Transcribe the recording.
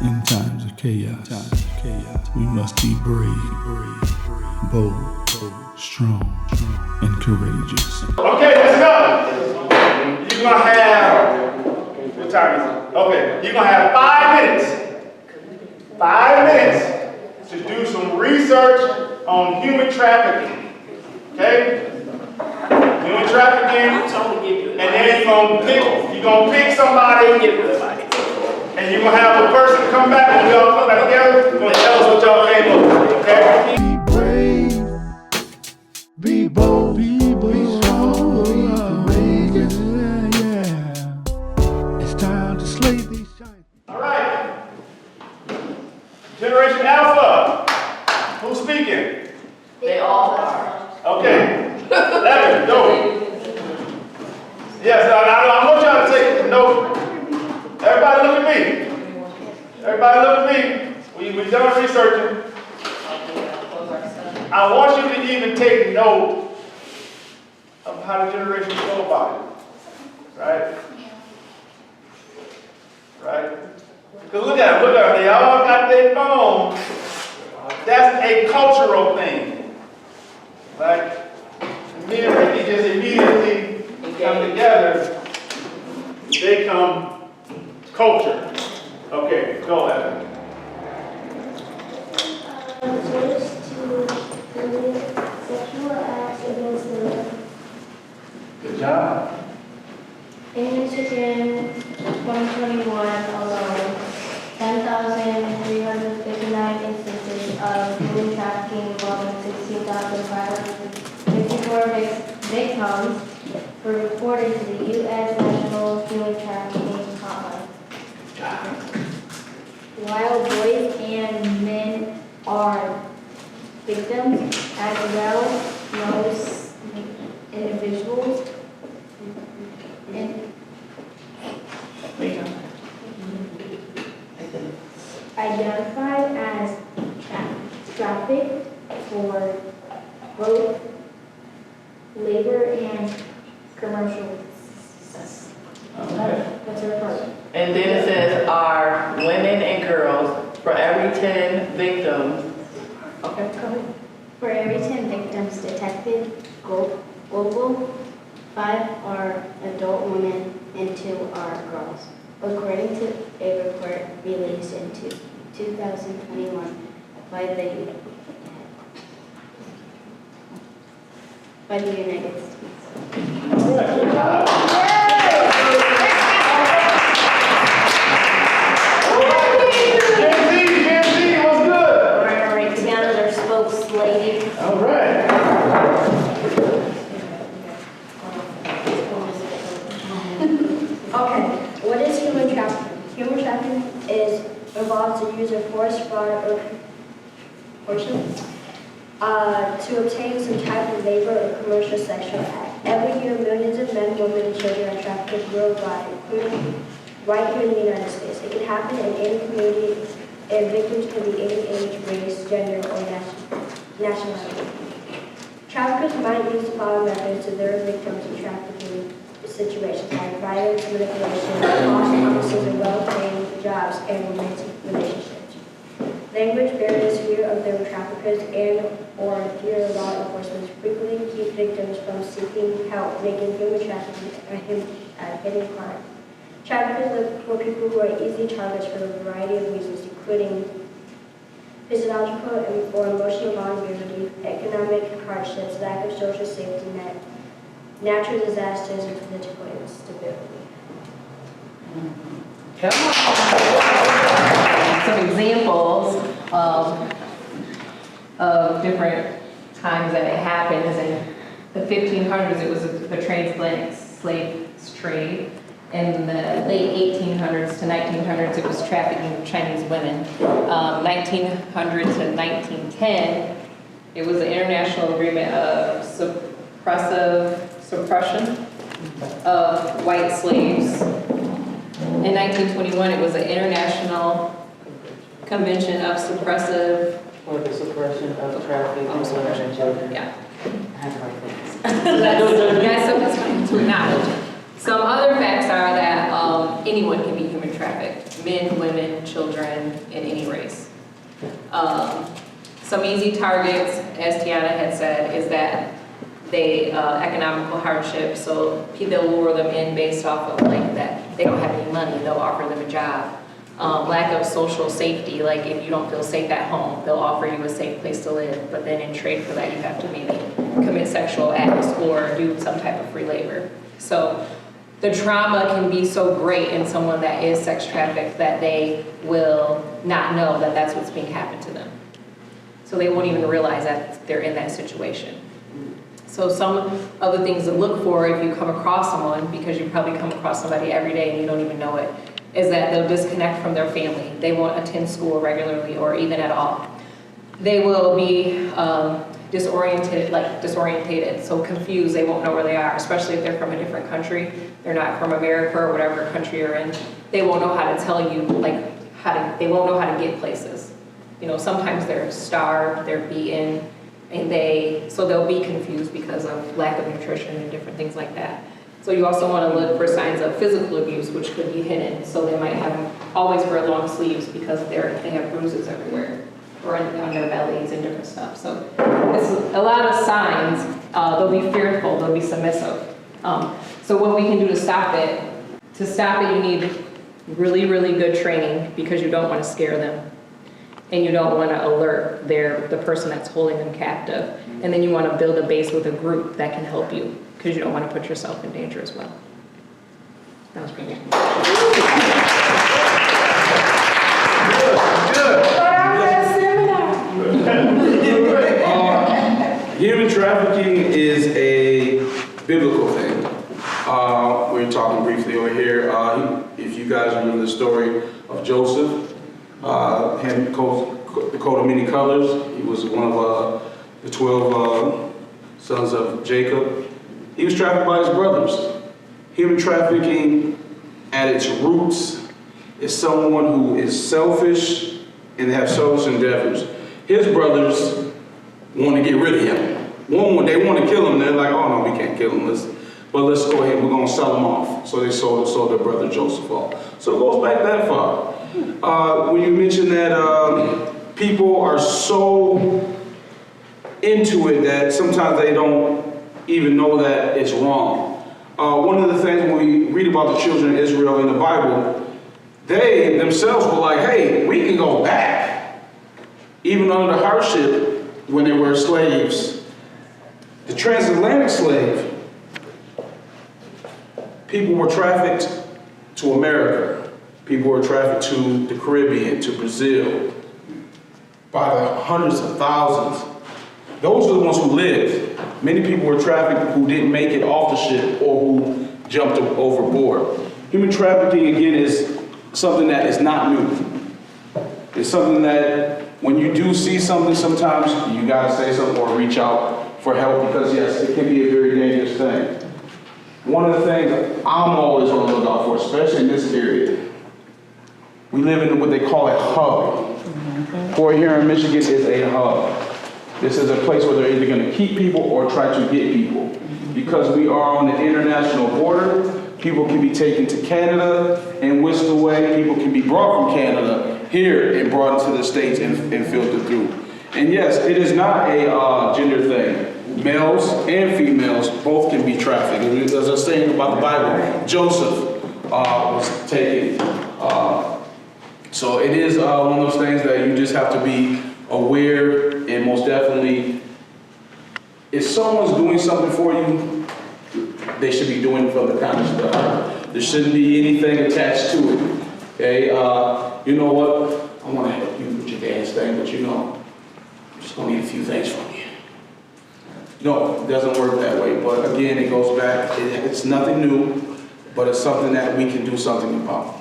In times of chaos, we must be brave, bold, strong, and courageous. Okay, let's go. You're gonna have, what time is it? Okay, you're gonna have 5 minutes. 5 minutes to do some research on human trafficking. Okay? Human trafficking, and then you're gonna pick somebody. And you're going to have a person come back when we all come back together. You're going to tell us what y'all came up with, okay? Be brave, be bold, be strong, be courageous. Yeah. It's time to slay these giants. All right. Generation Alpha. Who's speaking? They all are. Okay. 11, go. Yes, I want y'all to take note. Everybody look at me. Everybody look at me. We're done researching. I want you to even take note of how the generations go about it. Right? Right? Because look at them. They all got their phone. That's a cultural thing. Right? Me and Ricky just immediately come together. They come culture. Okay, go ahead. Just to limit sexual acts against women. Good job. In Michigan, 2021 alone, 10,359 instances of human trafficking involving 16,554 victims were reported to the U.S. National Human Trafficking Hotline. While boys and men are victims, as well, most individuals identified as trafficked for both labor and commercial. Okay. What's her part? And then it says are women and girls for every 10 victims. Okay, go ahead. For every 10 victims detected global, 5 are adult women and 2 are girls, according to a report released in 2021 by the United States. All right, good job. Gen Z, what's good? All right, Tiana, spokes-lady. All right. Okay, what is human trafficking? Human trafficking involves the use of force, fraud, or coercion to obtain some type of labor or commercial sexual act. Every year, millions of men, women, and children are trafficked worldwide, including right here in the United States. It can happen in any community, and victims can be any age, race, gender, or nationality. Traffickers might use the following methods to lure victims in trafficking situations like violence, manipulation, false promises of well-paying jobs, and romantic relationships. Language barriers, fear of their traffickers, and/or fear of law enforcement frequently keep victims from seeking help, making human trafficking a hidden crime. Traffickers look for people who are easy targets for a variety of reasons, including physiological or emotional vulnerability, economic hardships, lack of social safety net, natural disasters, and political instability. Come on. Some examples of different times that it happens. In the 1500s, it was the transatlantic slave trade. In the late 1800s to 1900s, it was trafficking of Chinese women. 1900 to 1910, it was the International Agreement of Suppression of White Slaves. In 1921, it was the International Convention of Suppressive For the suppression of trafficking of women and children. Yeah. I have to write things. That's something to acknowledge. Some other facts are that anyone can be human trafficked, men, women, children, in any race. Some easy targets, as Tiana had said, is that they, economical hardship, so they'll lure them in based off of like that they don't have any money, they'll offer them a job. Lack of social safety, like if you don't feel safe at home, they'll offer you a safe place to live, but then in trade for that you have to maybe commit sexual acts or do some type of free labor. So the trauma can be so great in someone that is sex trafficked that they will not know that that's what's being happened to them. So they won't even realize that they're in that situation. So some of the things to look for if you come across someone, because you probably come across somebody every day and you don't even know it, is that they'll disconnect from their family. They won't attend school regularly or even at all. They will be disorientated, so confused, they won't know where they are, especially if they're from a different country. They're not from America or whatever country you're in. They won't know how to tell you, they won't know how to get places. You know, sometimes they're starved, they're beaten, and so they'll be confused because of lack of nutrition and different things like that. So you also want to look for signs of physical abuse, which could be hidden. So they might always wear long sleeves because they have bruises everywhere, or on their bellies and different stuff. So it's a lot of signs. They'll be fearful, they'll be submissive. So what we can do to stop it you need really, really good training, because you don't want to scare them. And you don't want to alert the person that's holding them captive. And then you want to build a base with a group that can help you, because you don't want to put yourself in danger as well. That was pretty good. Human trafficking is a biblical thing. We were talking briefly over here. If you guys remember the story of Joseph, him, the coat of many colors. He was one of the 12 sons of Jacob. He was trafficked by his brothers. Human trafficking at its roots is someone who is selfish and they have selfish endeavors. His brothers want to get rid of him. They want to kill him. They're like, oh no, we can't kill him. But let's go ahead, we're going to sell him off. So they sold their brother Joseph off. So it goes back that far. When you mention that people are so into it that sometimes they don't even know that it's wrong. One of the things when we read about the children of Israel in the Bible, they themselves were like, hey, we can go back. Even under the hardship when they were slaves. The transatlantic slave, people were trafficked to America. People were trafficked to the Caribbean, to Brazil, by the hundreds of thousands. Those are the ones who lived. Many people were trafficked who didn't make it off the ship or who jumped overboard. Human trafficking, again, is something that is not new. It's something that when you do see something, sometimes you gotta say something or reach out for help, because yes, it can be a very dangerous thing. One of the things I'm always on the lookout for, especially in this area, we live in what they call a hub. Port here in Michigan is a hub. This is a place where they're either going to keep people or try to get people. Because we are on the international border, people can be taken to Canada and whisked away. People can be brought from Canada here and brought into the States and filtered through. And yes, it is not a gender thing. Males and females both can be trafficked. As I was saying about the Bible, Joseph was taken. So it is one of those things that you just have to be aware, and most definitely, if someone's doing something for you, they should be doing for the kind of stuff. There shouldn't be anything attached to it. Okay, you know what? I want to help you with your dance thing, but you know, I'm just gonna need a few things from you. No, it doesn't work that way. But again, it goes back. It's nothing new, but it's something that we can do something about.